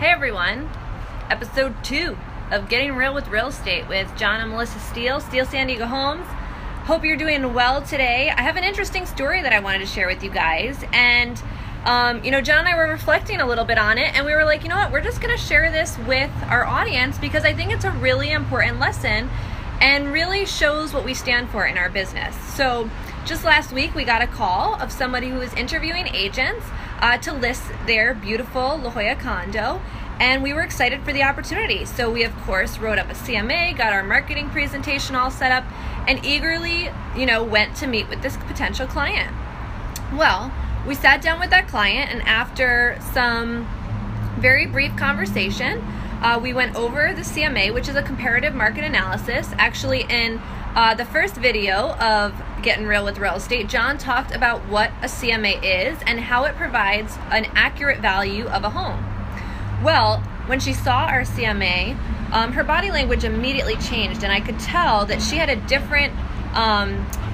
Hey everyone, episode 2 of Getting Real with Real Estate with John and Melissa Steele, Steele San Diego Homes. Hope you're doing well today. I have an interesting story that I wanted to share with you guys, and John and I were reflecting a little bit on it, and we were like, you know what, we're just going to share this with our audience because I think it's a really important lesson and really shows what we stand for in our business. So just last week, we got a call of somebody who was interviewing agents to list their beautiful La Jolla condo, and we were excited for the opportunity. So we, of course, wrote up a CMA, got our marketing presentation all set up, and eagerly, went to meet with this potential client. Well, we sat down with that client, and after some very brief conversation, we went over the CMA, which is a comparative market analysis. Actually, in the first video of Getting Real with Real Estate, John talked about what a CMA is and how it provides an accurate value of a home. Well, when she saw our CMA, her body language immediately changed, and I could tell that she had a different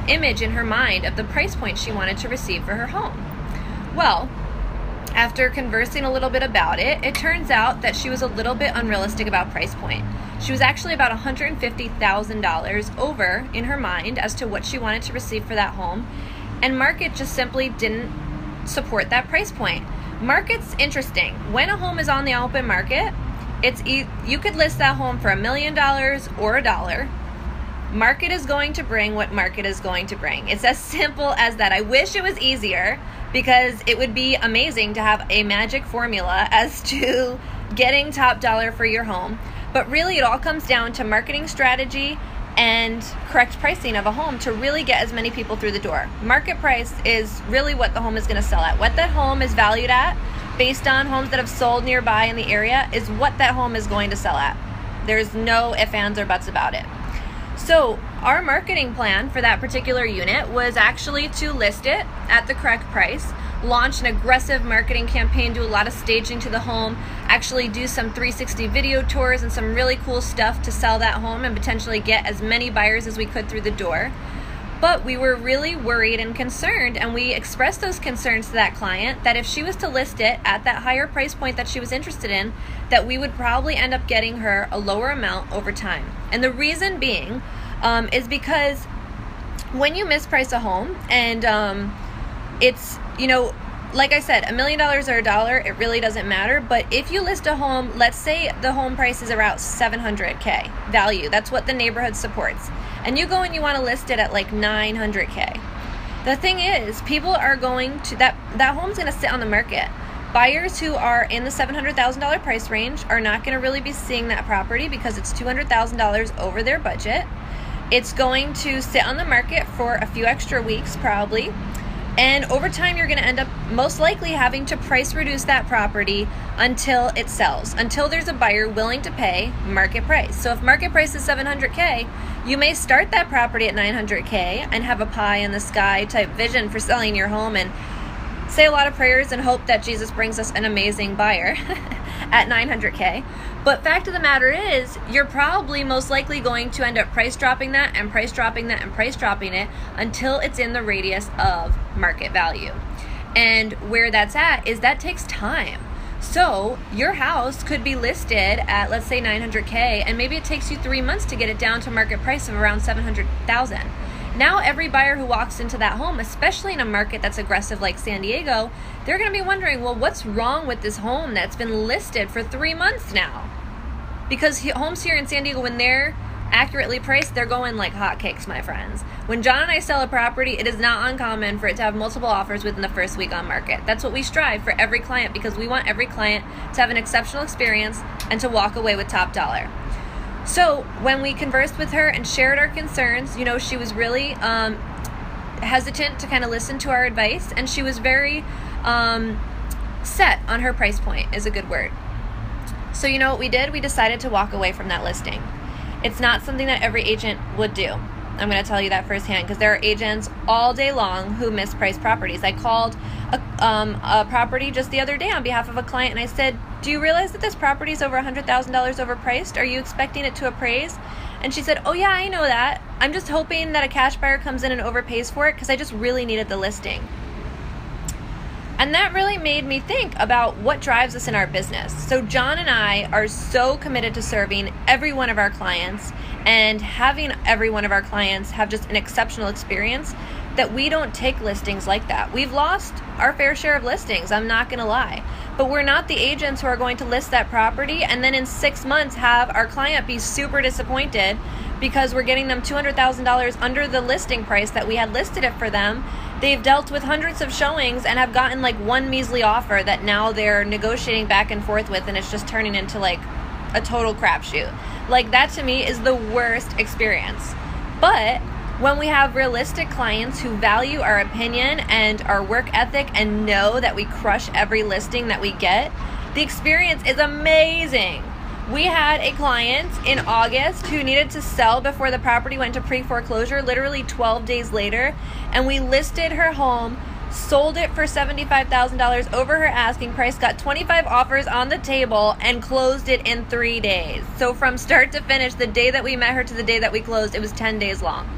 image in her mind of the price point she wanted to receive for her home. Well, after conversing a little bit about it, it turns out that she was a little bit unrealistic about price point. She was actually about $150,000 over in her mind as to what she wanted to receive for that home, and market just simply didn't support that price point. Market's interesting. When a home is on the open market, you could list that home for $1 million or $1. Market is going to bring what market is going to bring. It's as simple as that. I wish it was easier, because it would be amazing to have a magic formula as to getting top dollar for your home. But really, it all comes down to marketing strategy and correct pricing of a home to really get as many people through the door. Market price is really what the home is going to sell at. What that home is valued at, based on homes that have sold nearby in the area, is what that home is going to sell at. There's no ifs, ands, or buts about it. So our marketing plan for that particular unit was actually to list it at the correct price, launch an aggressive marketing campaign, do a lot of staging to the home, actually do some 360 video tours and some really cool stuff to sell that home and potentially get as many buyers as we could through the door. But we were really worried and concerned, and we expressed those concerns to that client that if she was to list it at that higher price point that she was interested in, that we would probably end up getting her a lower amount over time. And the reason being is because when you misprice a home, and it's, like I said, $1 million or $1, it really doesn't matter. But if you list a home, let's say the home price is around $700K value, that's what the neighborhood supports, and you go and you want to list it at like $900K. The thing is, people are going to, that home's going to sit on the market. Buyers who are in the $700,000 price range are not going to really be seeing that property because it's $200,000 over their budget. It's going to sit on the market for a few extra weeks probably. And over time, you're going to end up most likely having to price reduce that property until it sells, until there's a buyer willing to pay market price. So if market price is $700K, you may start that property at $900K and have a pie in the sky type vision for selling your home and say a lot of prayers and hope that Jesus brings us an amazing buyer at $900K. But fact of the matter is, you're probably most likely going to end up price dropping that and price dropping that and price dropping it until it's in the radius of market value. And where that's at is that takes time. So your house could be listed at, let's say, $900K, and maybe it takes you 3 months to get it down to market price of around $700,000. Now every buyer who walks into that home, especially in a market that's aggressive like San Diego, they're going to be wondering, well, what's wrong with this home that's been listed for 3 months now? Because homes here in San Diego, when they're accurately priced, they're going like hotcakes, my friends. When John and I sell a property, it is not uncommon for it to have multiple offers within the first week on market. That's what we strive for every client, because we want every client to have an exceptional experience and to walk away with top dollar. So when we conversed with her and shared our concerns, she was really hesitant to kind of listen to our advice, and she was very set on her price point, is a good word. So you know what we did? We decided to walk away from that listing. It's not something that every agent would do. I'm going to tell you that firsthand, because there are agents all day long who misprice properties. I called a property just the other day on behalf of a client, and I said, do you realize that this property is over $100,000 overpriced? Are you expecting it to appraise? And she said, oh yeah, I know that. I'm just hoping that a cash buyer comes in and overpays for it because I just really needed the listing. And that really made me think about what drives us in our business. So John and I are so committed to serving every one of our clients and having every one of our clients have just an exceptional experience that we don't take listings like that. We've lost our fair share of listings, I'm not gonna lie. But we're not the agents who are going to list that property and then in 6 months have our client be super disappointed because we're getting them $200,000 under the listing price that we had listed it for them. They've dealt with hundreds of showings and have gotten like one measly offer that now they're negotiating back and forth with, and it's just turning into like a total crapshoot. Like that to me is the worst experience. But when we have realistic clients who value our opinion and our work ethic and know that we crush every listing that we get, the experience is amazing. We had a client in August who needed to sell before the property went to pre-foreclosure, literally 12 days later, and we listed her home, sold it for $75,000 over her asking price, got 25 offers on the table, and closed it in 3 days. So from start to finish, the day that we met her to the day that we closed, it was 10 days long.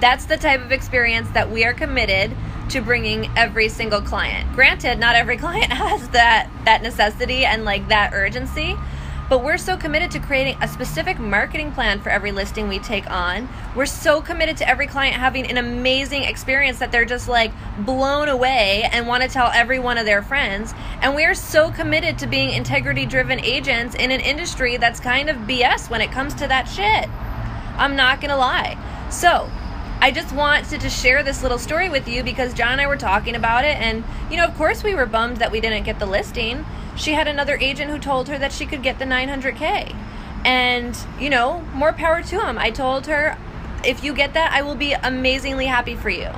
That's the type of experience that we are committed to bringing every single client. Granted, not every client has that necessity and like that urgency, but we're so committed to creating a specific marketing plan for every listing we take on. We're so committed to every client having an amazing experience that they're just like blown away and want to tell every one of their friends. And we are so committed to being integrity-driven agents in an industry that's kind of BS when it comes to that shit. I'm not gonna lie. So I just wanted to share this little story with you because John and I were talking about it, and of course we were bummed that we didn't get the listing. She had another agent who told her that she could get the $900K, and more power to him. I told her, if you get that, I will be amazingly happy for you.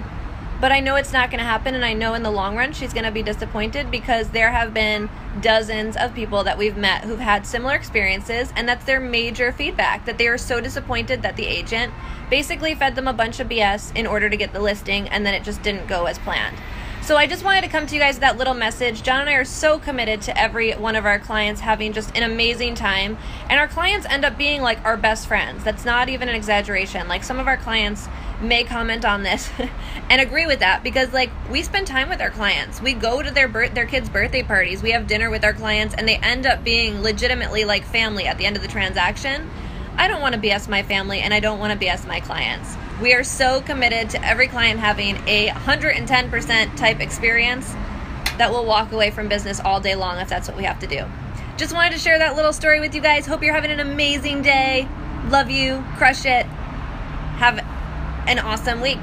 But I know it's not going to happen, and I know in the long run she's going to be disappointed because there have been dozens of people that we've met who've had similar experiences, and that's their major feedback, that they are so disappointed that the agent basically fed them a bunch of BS in order to get the listing, and then it just didn't go as planned. So I just wanted to come to you guys with that little message. John and I are so committed to every one of our clients having just an amazing time, and our clients end up being like our best friends. That's not even an exaggeration. Like some of our clients may comment on this and agree with that because like we spend time with our clients. We go to their kids' birthday parties. We have dinner with our clients, and they end up being legitimately like family at the end of the transaction. I don't want to BS my family, and I don't want to BS my clients. We are so committed to every client having a 110% type experience that we'll walk away from business all day long if that's what we have to do. Just wanted to share that little story with you guys. Hope you're having an amazing day. Love you. Crush it. Have an awesome week.